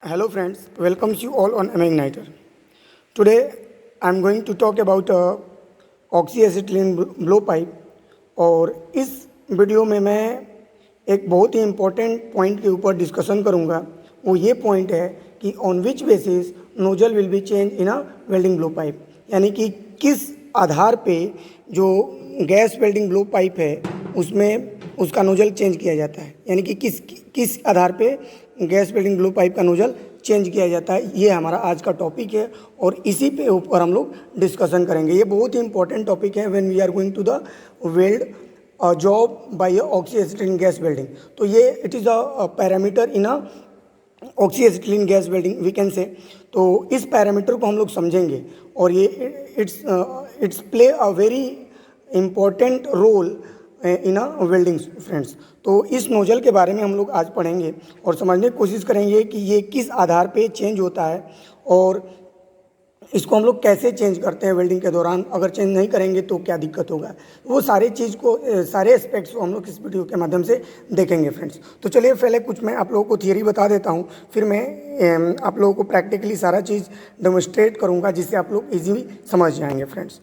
Hello friends, welcomes you all on Igniter. Today I am going to talk about oxyacetylene blowpipe और इस video में मैं एक बहुत ही इम्पोर्टेंट पॉइंट के ऊपर डिस्कशन करूंगा। वो ये पॉइंट है कि on which basis nozzle will be change in a welding blowpipe, यानी कि किस आधार पे जो गैस वेल्डिंग ब्लोपाइप है उसमें उसका नोजल चेंज किया जाता है, यानी कि किस आधार पे गैस वेल्डिंग ब्लो पाइप का नोजल चेंज किया जाता है। ये हमारा आज का टॉपिक है और इसी पे ऊपर हम लोग डिस्कशन करेंगे। ये बहुत ही इंपॉर्टेंट टॉपिक है when we are going to the weld job by oxyacetylene gas welding. तो ये it is a parameter in a oxyacetylene gas welding we can say. तो इस पैरामीटर को हम लोग समझेंगे और ये it's play a very important role in a welding friends. तो इस नोजल के बारे में हम लोग आज पढ़ेंगे और समझने की कोशिश करेंगे कि ये किस आधार पे चेंज होता है और इसको हम लोग कैसे चेंज करते हैं वेल्डिंग के दौरान। अगर चेंज नहीं करेंगे तो क्या दिक्कत होगा, वो सारे एस्पेक्ट्स को हम लोग इस वीडियो के माध्यम से देखेंगे फ्रेंड्स। तो चलिए पहले कुछ मैं आप लोगों को थियरी बता देता हूँ, फिर मैं आप लोगों को प्रैक्टिकली सारा चीज़ डेमोन्स्ट्रेट करूँगा जिससे आप लोग ईजीली समझ जाएंगे फ्रेंड्स।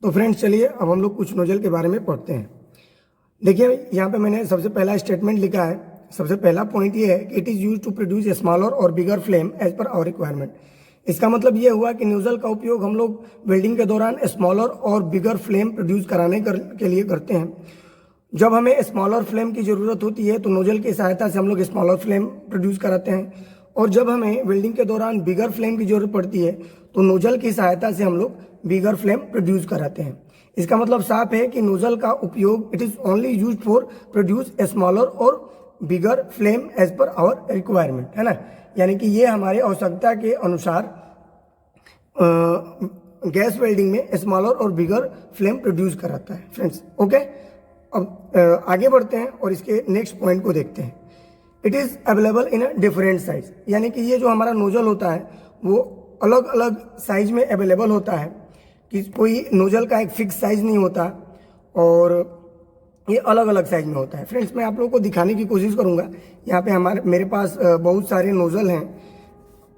तो फ्रेंड्स चलिए अब हम लोग कुछ नोजल के बारे में पढ़ते हैं। देखिए यहाँ पे मैंने सबसे पहला स्टेटमेंट लिखा है। सबसे पहला पॉइंट ये है कि it is use to produce a smaller और bigger flame as per our requirement. इसका मतलब ये हुआ कि नोजल का उपयोग हम लोग वेल्डिंग के दौरान स्मॉलर और बिगर फ्लेम प्रोड्यूस कराने के लिए करते हैं। जब हमें स्मॉलर फ्लेम की ज़रूरत होती है तो नोजल की सहायता से हम लोग स्मॉलर फ्लेम प्रोड्यूस कराते हैं, और जब हमें वेल्डिंग के दौरान बिगर फ्लेम की ज़रूरत पड़ती है तो नोजल की सहायता से हम लोग बिगर फ्लेम प्रोड्यूस कराते हैं। इसका मतलब साफ है कि नोजल का उपयोग it is only use for produce a smaller और bigger flame as per our requirement, है ना। यानी कि ये हमारे आवश्यकता के अनुसार गैस वेल्डिंग में स्मॉलर और बिगर फ्लेम प्रोड्यूस कराता है फ्रेंड्स। ओके, अब आगे बढ़ते हैं और इसके नेक्स्ट पॉइंट को देखते हैं। It is available in a different size, यानी कि ये जो हमारा नोजल होता है वो अलग अलग साइज में अवेलेबल होता है, कि कोई नोजल का एक फिक्स साइज नहीं होता और ये अलग अलग साइज में होता है। फ्रेंड्स मैं आप लोगों को दिखाने की कोशिश करूँगा। यहाँ पे मेरे पास बहुत सारे नोजल हैं।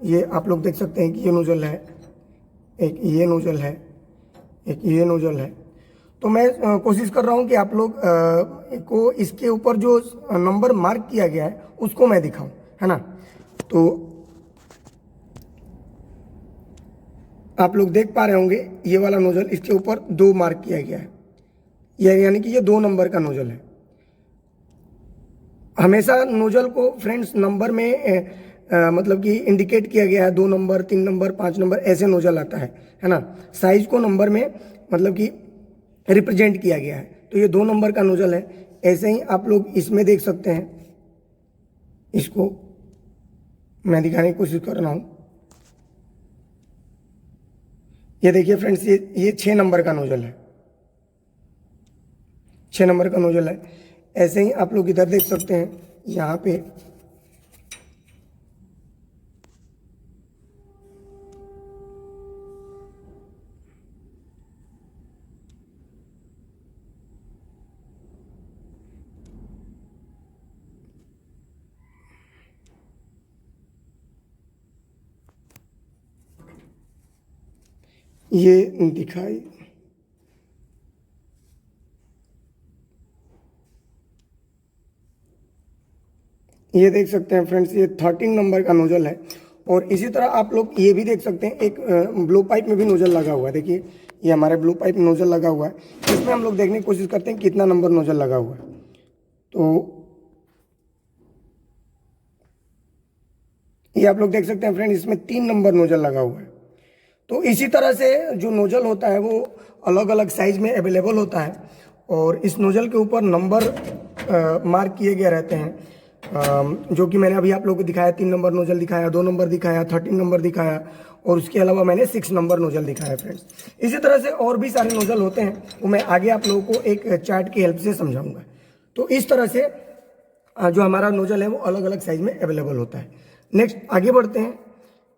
ये आप लोग देख सकते हैं कि ये नोजल है, एक ये नोजल है, एक ये नोजल है। तो मैं कोशिश कर रहा हूँ कि आप लोग को इसके ऊपर जो नंबर मार्क किया गया है उसको मैं दिखाऊं, है ना। तो आप लोग देख पा रहे होंगे ये वाला नोजल, इसके ऊपर 2 मार्क किया गया है, यानी कि ये 2 नंबर का नोजल है। हमेशा नोजल को फ्रेंड्स नंबर में मतलब कि इंडिकेट किया गया है, 2 नंबर 3 नंबर 5 नंबर ऐसे नोजल आता है ना। साइज को नंबर में मतलब कि रिप्रेजेंट किया गया है। तो ये 2 नंबर का नोजल है। ऐसे ही आप लोग इसमें देख सकते हैं, इसको मैं दिखाने की कोशिश कर रहा हूँ। ये देखिए फ्रेंड्स, ये 6 नंबर का नोजल है, 6 नंबर का नोजल है। ऐसे ही आप लोग इधर देख सकते हैं, यहाँ पे ये दिखाई, ये देख सकते हैं फ्रेंड्स, ये 13 नंबर का नोजल है। और इसी तरह आप लोग ये भी देख सकते हैं, एक ब्लो पाइप में भी नोजल लगा हुआ है। देखिए ये हमारे ब्लो पाइप में नोजल लगा हुआ है। इसमें हम लोग देखने की कोशिश करते हैं कितना नंबर नोजल लगा हुआ है। तो ये आप लोग देख सकते हैं फ्रेंड, इसमें 3 नंबर नोजल लगा हुआ है। तो इसी तरह से जो नोजल होता है वो अलग अलग साइज में अवेलेबल होता है और इस नोजल के ऊपर नंबर मार्क किए गए रहते हैं, जो कि मैंने अभी आप लोगों को दिखाया। 3 नंबर नोजल दिखाया, 2 नंबर दिखाया, 13 नंबर दिखाया और उसके अलावा मैंने 6 नंबर नोजल दिखाया फ्रेंड्स। इसी तरह से और भी सारे नोजल होते हैं, वो मैं आगे आप लोगों को एक चार्ट की हेल्प से समझाऊंगा। तो इस तरह से जो हमारा नोजल है वो अलग अलग साइज में अवेलेबल होता है। नेक्स्ट आगे बढ़ते हैं।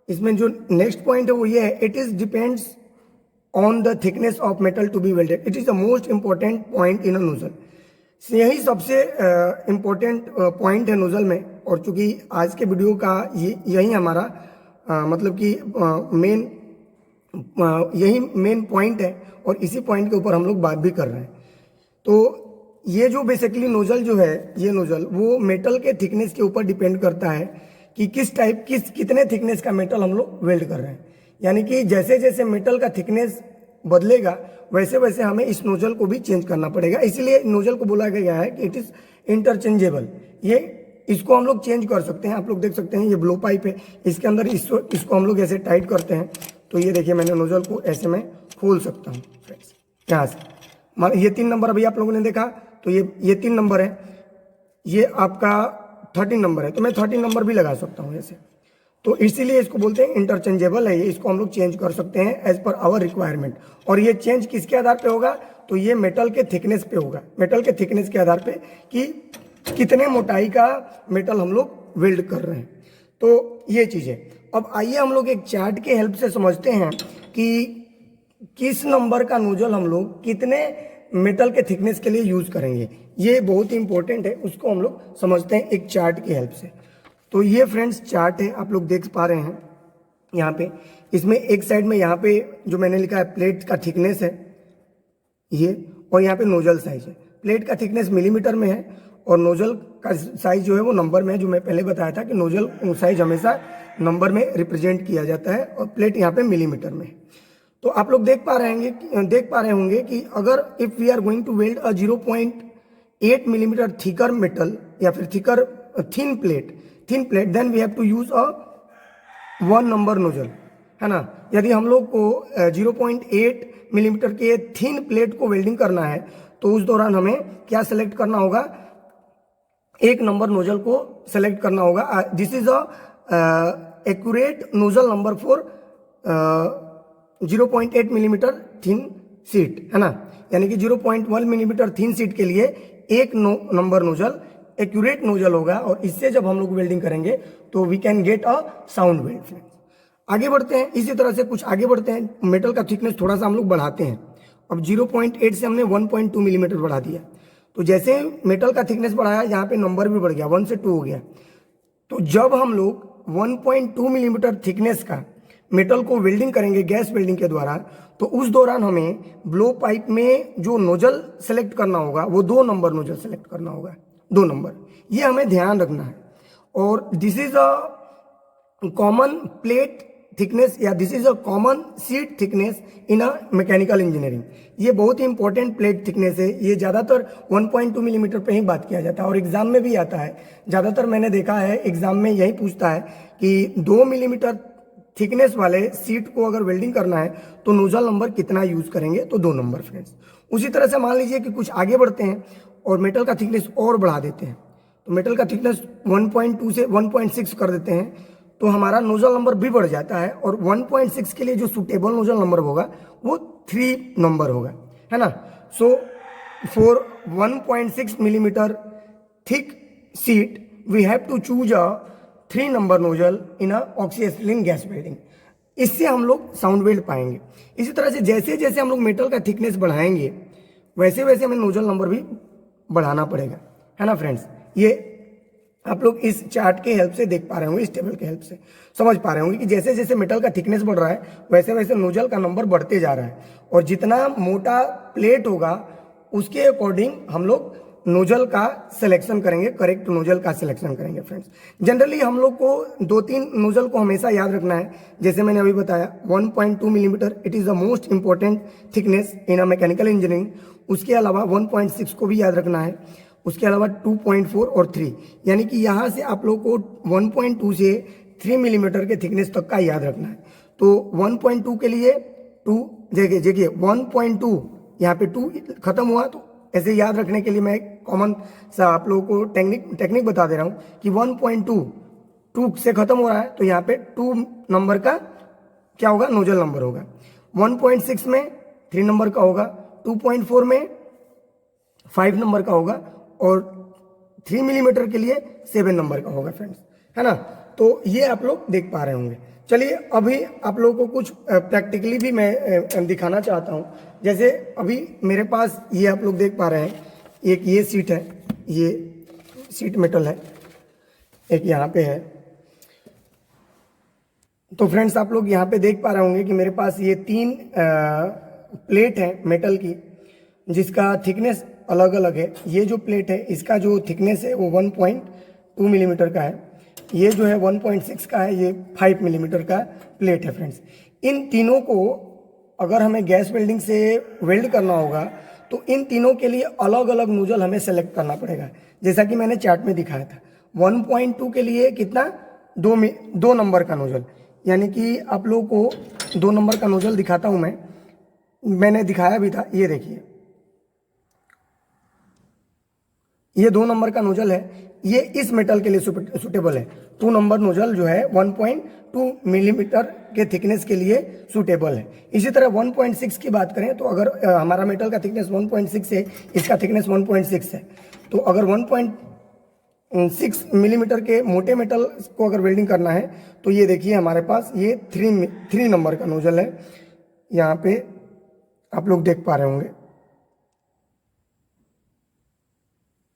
इसमें जो नेक्स्ट पॉइंट है वो ये है, it is depends on the thickness of metal to be welded. It is the most important point in a nozzle. यही सबसे इंपॉर्टेंट पॉइंट है नोजल में और चूँकि आज के वीडियो का यही हमारा मतलब कि यही मेन पॉइंट है और इसी पॉइंट के ऊपर हम लोग बात भी कर रहे हैं। तो ये जो बेसिकली नोजल जो है, ये नोजल वो मेटल के थिकनेस के ऊपर डिपेंड करता है कि कितने थिकनेस का मेटल हम लोग वेल्ड कर रहे हैं। यानी कि जैसे जैसे मेटल का थिकनेस बदलेगा वैसे वैसे हमें इस नोजल को भी चेंज करना पड़ेगा। इसीलिए नोजल को बोला गया है कि इट इज़ इंटरचेंजेबल। इसको हम लोग चेंज कर सकते हैं। आप लोग देख सकते हैं ये ब्लो पाइप है, इसके अंदर इसको हम लोग ऐसे टाइट करते हैं तो ये देखिए मैंने नोजल को ऐसे में खोल सकता हूँ फ्रेंड्स यहाँ से। ये 3 नंबर अभी आप लोगों ने देखा, तो ये 3 नंबर है, ये आपका 13 नंबर है, तो मैं 13 नंबर भी लगा सकता हूँ ऐसे। तो इसीलिए इसको बोलते हैं इंटरचेंजेबल है, ये इसको हम लोग चेंज कर सकते हैं एज पर आवर रिक्वायरमेंट। और ये चेंज किसके आधार पे होगा, तो ये मेटल के थिकनेस पे होगा, मेटल के थिकनेस के आधार पे कि कितने मोटाई का मेटल हम लोग वेल्ड कर रहे हैं। तो ये चीज़ है। अब आइए हम लोग एक चार्ट के हेल्प से समझते हैं कि किस नंबर का नोजल हम लोग कितने मेटल के थिकनेस के लिए यूज करेंगे। ये बहुत ही इंपॉर्टेंट है, उसको हम लोग समझते हैं एक चार्ट की हेल्प से। तो ये फ्रेंड्स चार्ट है, आप लोग देख पा रहे हैं यहाँ पे। इसमें एक साइड में यहाँ पे जो मैंने लिखा है प्लेट का थिकनेस है ये, और यहाँ पे नोजल साइज है। प्लेट का थिकनेस मिलीमीटर में है और नोजल का साइज जो है वो नंबर में है। जो मैं पहले बताया था कि नोजल साइज हमेशा नंबर में रिप्रेजेंट किया जाता है और प्लेट यहाँ पे मिलीमीटर में है। तो आप लोग देख पा रहे होंगे कि अगर if we are going to weld a 0.8 millimetre thicker metal या फिर thicker thin plate then we have to use a 1 number nozzle, है ना। यदि हम लोग को 0.8 मिलीमीटर के थिन प्लेट को वेल्डिंग करना है तो उस दौरान हमें क्या सेलेक्ट करना होगा, 1 नंबर नोजल को सेलेक्ट करना होगा। This is a accurate nozzle number for 0.8 millimetre thin sheet, है ना। यानी कि 0.1 मिलीमीटर थिन सीट के लिए 1 नंबर नोजल एक्यूरेट नोजल होगा और इससे जब हम लोग वेल्डिंग करेंगे तो we can get a sound weld friends. आगे बढ़ते हैं, इसी तरह से कुछ आगे बढ़ते हैं। मेटल का थिकनेस थोड़ा सा हम लोग बढ़ाते हैं। अब 0.8 से हमने 1.2 मिलीमीटर बढ़ा दिया, तो जैसे मेटल का थिकनेस बढ़ाया यहाँ पे नंबर भी बढ़ गया, 1 से 2 हो गया। तो जब हम लोग 1.2 मिलीमीटर थिकनेस का मेटल को वेल्डिंग करेंगे गैस वेल्डिंग के द्वारा, तो उस दौरान हमें ब्लो पाइप में जो नोजल सेलेक्ट करना होगा वो 2 नंबर नोजल सेलेक्ट करना होगा, 2 नंबर। ये हमें ध्यान रखना है। और this is a common plate thickness या this is a common sheet thickness in a mechanical engineering. ये बहुत ही इंपॉर्टेंट प्लेट थिकनेस है। ये ज़्यादातर 1.2 मिलीमीटर पे ही बात किया जाता है और एग्जाम में भी आता है। ज़्यादातर मैंने देखा है एग्जाम में यही पूछता है कि 2 मिलीमीटर थिकनेस वाले सीट को अगर वेल्डिंग करना है तो नोजल नंबर कितना यूज करेंगे, तो 2 नंबर फ्रेंड्स। उसी तरह से मान लीजिए कि कुछ आगे बढ़ते हैं और मेटल का थिकनेस और बढ़ा देते हैं, तो मेटल का थिकनेस 1.2 से 1.6 कर देते हैं तो हमारा नोजल नंबर भी बढ़ जाता है। और 1.6 के लिए जो सुटेबल नोजल नंबर होगा वो 3 नंबर होगा, है ना। So for 1.6 millimetre thick sheet we have to choose a 3 number nozzle in a oxyacetylene gas welding. इससे हम लोग साउंड वेल्ड पाएंगे। इसी तरह से जैसे जैसे हम लोग मेटल का थिकनेस बढ़ाएंगे वैसे वैसे हमें नोजल नंबर भी बढ़ाना पड़ेगा, है ना फ्रेंड्स। ये आप लोग इस चार्ट के हेल्प से देख पा रहे होंगे, इस टेबल के हेल्प से समझ पा रहे होंगे कि जैसे जैसे मेटल का थिकनेस बढ़ रहा है वैसे वैसे नोजल का नंबर बढ़ते जा रहा है। और जितना मोटा प्लेट होगा उसके अकॉर्डिंग हम लोग नोजल का सिलेक्शन करेंगे, करेक्ट नोजल का सिलेक्शन करेंगे फ्रेंड्स। जनरली हम लोग को 2-3 नोजल को हमेशा याद रखना है। जैसे मैंने अभी बताया 1.2 millimetre it is the most important thickness in a mechanical engineering. उसके अलावा 1.6 को भी याद रखना है। उसके अलावा 2.4 और 3, यानी कि यहाँ से आप लोग को 1.2 से 3 मिलीमीटर के थिकनेस तक का याद रखना है। तो 1.2 के लिए 2 देखिए 1.2 यहाँ पे 2 खत्म हुआ, तो ऐसे याद रखने के लिए मैं कॉमन सा आप लोगों को टेक्निक बता दे रहा हूँ कि 1.2 से खत्म हो रहा है तो यहाँ पे 2 नंबर का क्या होगा, नोजल नंबर होगा। 1.6 में 3 नंबर का होगा, 2.4 में 5 नंबर का होगा और 3 मिलीमीटर के लिए 7 नंबर का होगा फ्रेंड्स, है ना। तो ये आप लोग देख पा रहे होंगे। चलिए अभी आप लोगों को कुछ प्रैक्टिकली भी मैं दिखाना चाहता हूँ। जैसे अभी मेरे पास ये आप लोग देक पा रहे हैं, एक ये सीट है, ये सीट मेटल है, एक यहाँ पे है। तो फ्रेंड्स आप लोग यहाँ पे देख पा रहे होंगे कि मेरे पास ये 3 प्लेट है मेटल की, जिसका थिकनेस अलग अलग है। ये जो प्लेट है इसका जो थिकनेस है वो 1.2 मिलीमीटर का है, ये जो है 1.6 का है, ये 5 मिलीमीटर का प्लेट है फ्रेंड्स। इन तीनों को अगर हमें गैस वेल्डिंग से वेल्ड करना होगा तो इन तीनों के लिए अलग अलग नोजल हमें सेलेक्ट करना पड़ेगा, जैसा कि मैंने चार्ट में दिखाया था। 1.2 के लिए कितना, 2 नंबर का नोजल, यानी कि आप लोगों को 2 नंबर का नोजल दिखाता हूं मैंने दिखाया भी था, ये देखिए, ये 2 नंबर का नोजल है, ये इस मेटल के लिए सुटेबल है। 2 नंबर नोजल जो है 1.2 मिलीमीटर के थिकनेस के लिए सुटेबल है। इसी तरह 1.6 की बात करें तो अगर हमारा मेटल का थिकनेस 1.6 है, इसका थिकनेस 1.6 है, तो अगर 1.6 मिलीमीटर के मोटे मेटल को अगर वेल्डिंग करना है तो ये देखिए हमारे पास ये 3 नंबर का नोजल है, यहाँ पे आप लोग देख पा रहे होंगे,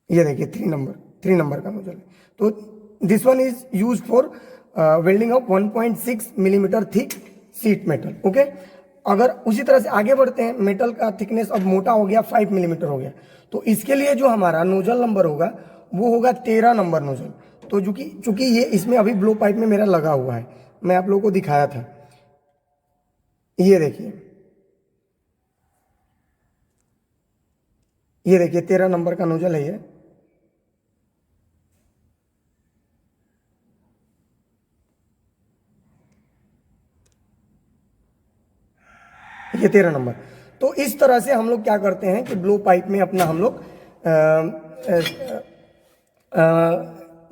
ये देखिए 3 नंबर का नोजल है। तो this one is use for welding of 1.6 millimetre thick sheet metal. Okay, अगर उसी तरह से आगे बढ़ते हैं, मेटल का थिकनेस अब मोटा हो गया, 5 मिलीमीटर हो गया, तो इसके लिए जो हमारा नोजल नंबर होगा वो होगा 13 नंबर नोजल। तो चूंकि ये इसमें अभी ब्लो पाइप में मेरा लगा हुआ है, मैं आप लोगों को दिखाया था, ये देखिए, ये देखिए 13 नंबर का नोजल है ये 13 नंबर। तो इस तरह से हम लोग क्या करते हैं कि ब्लो पाइप में अपना हम लोग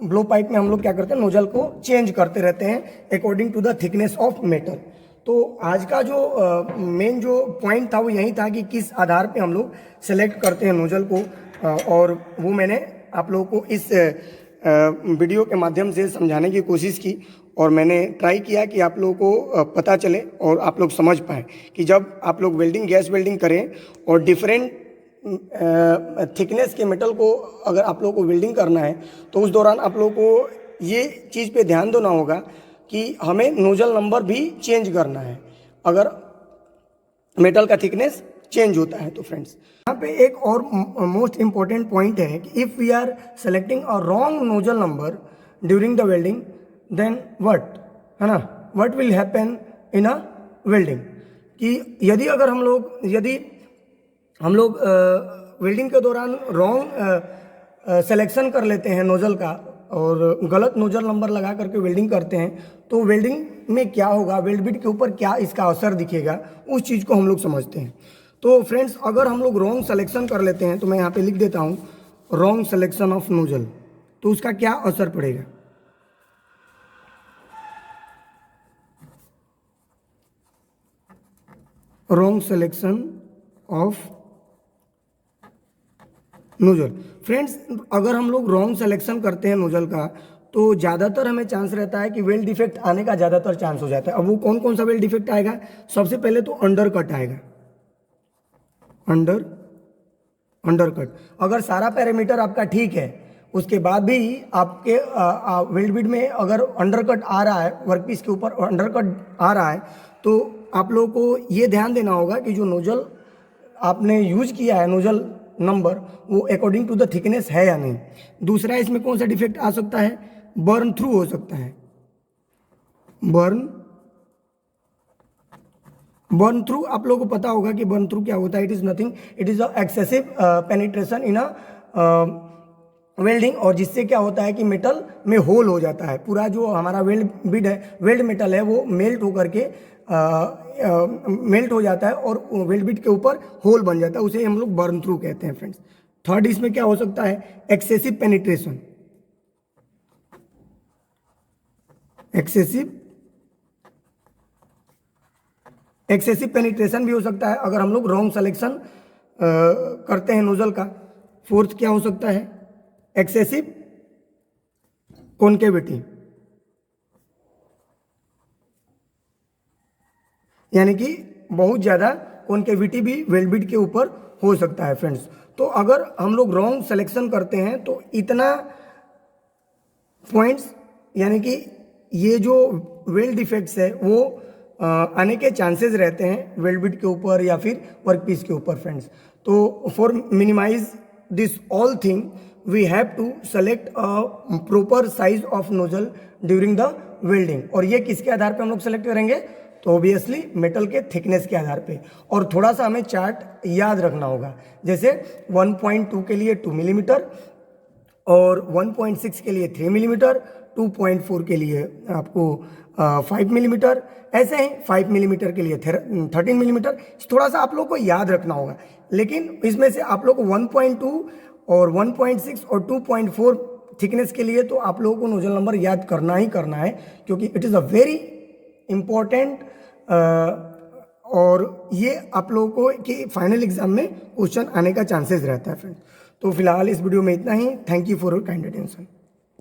ब्लो पाइप में हम लोग क्या करते हैं, नोजल को चेंज करते रहते हैं according to the thickness of metal. तो आज का जो मेन जो पॉइंट था वो यही था कि किस आधार पे हम लोग सेलेक्ट करते हैं नोजल को, और वो मैंने आप लोगों को इस वीडियो के माध्यम से समझाने की कोशिश की, और मैंने ट्राई किया कि आप लोगों को पता चले और आप लोग समझ पाएँ कि जब आप लोग वेल्डिंग, गैस वेल्डिंग करें और डिफरेंट थिकनेस के मेटल को अगर आप लोगों को वेल्डिंग करना है तो उस दौरान आप लोगों को ये चीज़ पे ध्यान देना होगा कि हमें नोजल नंबर भी चेंज करना है अगर मेटल का थिकनेस चेंज होता है। तो फ्रेंड्स यहाँ पे एक और मोस्ट इम्पॉर्टेंट पॉइंट है कि if we are selecting a wrong nozzle number during the welding then what, है ना, what will happen in a welding, कि यदि हम लोग वेल्डिंग के दौरान रॉन्ग सिलेक्शन कर लेते हैं नोजल का और गलत नोजल नंबर लगा करके वेल्डिंग करते हैं, तो वेल्डिंग में क्या होगा, वेल्ड बिट के ऊपर क्या इसका असर दिखेगा, उस चीज़ को हम लोग समझते हैं। तो फ्रेंड्स अगर हम लोग रॉन्ग सिलेक्शन कर लेते हैं, तो मैं यहाँ पे लिख देता हूँ रॉन्ग सिलेक्शन ऑफ नोजल, तो उसका क्या असर पड़ेगा। Wrong selection of nozzle, friends अगर हम लोग रॉन्ग सिलेक्शन करते हैं नोजल का तो ज़्यादातर हमें चांस रहता है कि वेल्ड डिफेक्ट आने का ज़्यादातर चांस हो जाता है। अब वो कौन कौन सा वेल्ड डिफेक्ट आएगा, सबसे पहले तो अंडर कट आएगा, अंडर कट। अगर सारा पैरामीटर आपका ठीक है उसके बाद भी आपके वेल्ड बिट में अगर अंडर कट आ रहा है, वर्कपीस के ऊपर अंडर कट आ रहा है, तो आप लोगों को ये ध्यान देना होगा कि जो नोजल आपने यूज किया है, नोजल नंबर, वो अकॉर्डिंग टू द थिकनेस है या नहीं। दूसरा इसमें कौन सा डिफेक्ट आ सकता है, बर्न थ्रू हो सकता है, बर्न थ्रू। आप लोगों को पता होगा कि बर्न थ्रू क्या होता है, it is nothing, it is a excessive penetration in a welding, और जिससे क्या होता है कि मेटल में होल हो जाता है, पूरा जो हमारा वेल्ड बिट है, वेल्ड मेटल है, वो मेल्ट होकर के मेल्ट हो जाता है और वेल्ड बिट के ऊपर होल बन जाता है, उसे हम लोग बर्न थ्रू कहते हैं फ्रेंड्स। थर्ड इसमें क्या हो सकता है, एक्सेसिव पेनिट्रेशन, एक्सेसिव पेनिट्रेशन भी हो सकता है अगर हम लोग रॉन्ग सिलेक्शन करते हैं नोजल का। फोर्थ क्या हो सकता है, एक्सेसिव कॉन्केविटी, यानी कि बहुत ज़्यादा कॉन्केविटी भी वेल्ड बिट के ऊपर हो सकता है फ्रेंड्स। तो अगर हम लोग रॉन्ग सिलेक्शन करते हैं तो इतना पॉइंट्स, यानी कि ये जो वेल्ड डिफेक्ट्स है वो आने के चांसेस रहते हैं वेल्ड बिट के ऊपर या फिर वर्क पीस के ऊपर फ्रेंड्स। तो for minimise this all thing we have to select a proper size of nozzle during the welding. और ये किसके आधार पे हम लोग सेलेक्ट करेंगे? तो ऑब्वियसली मेटल के थिकनेस के आधार पे। और थोड़ा सा हमें चार्ट याद रखना होगा, जैसे 1.2 के लिए 2 मिलीमीटर और 1.6 के लिए 3 मिलीमीटर, 2.4 के लिए आपको 5 मिलीमीटर, ऐसे ही 5 मिलीमीटर के लिए 13 मिलीमीटर। थोड़ा सा आप लोग को याद रखना होगा, लेकिन इसमें से आप लोग को 1.2 और 1.6 और 2.4 थिकनेस के लिए तो आप लोगों को नोजल नंबर याद करना ही करना है, क्योंकि it is a very important और ये आप लोगों को कि फाइनल एग्जाम में क्वेश्चन आने का चांसेस रहता है फ्रेंड्स। तो फिलहाल इस वीडियो में इतना ही। Thank you for your kind attention.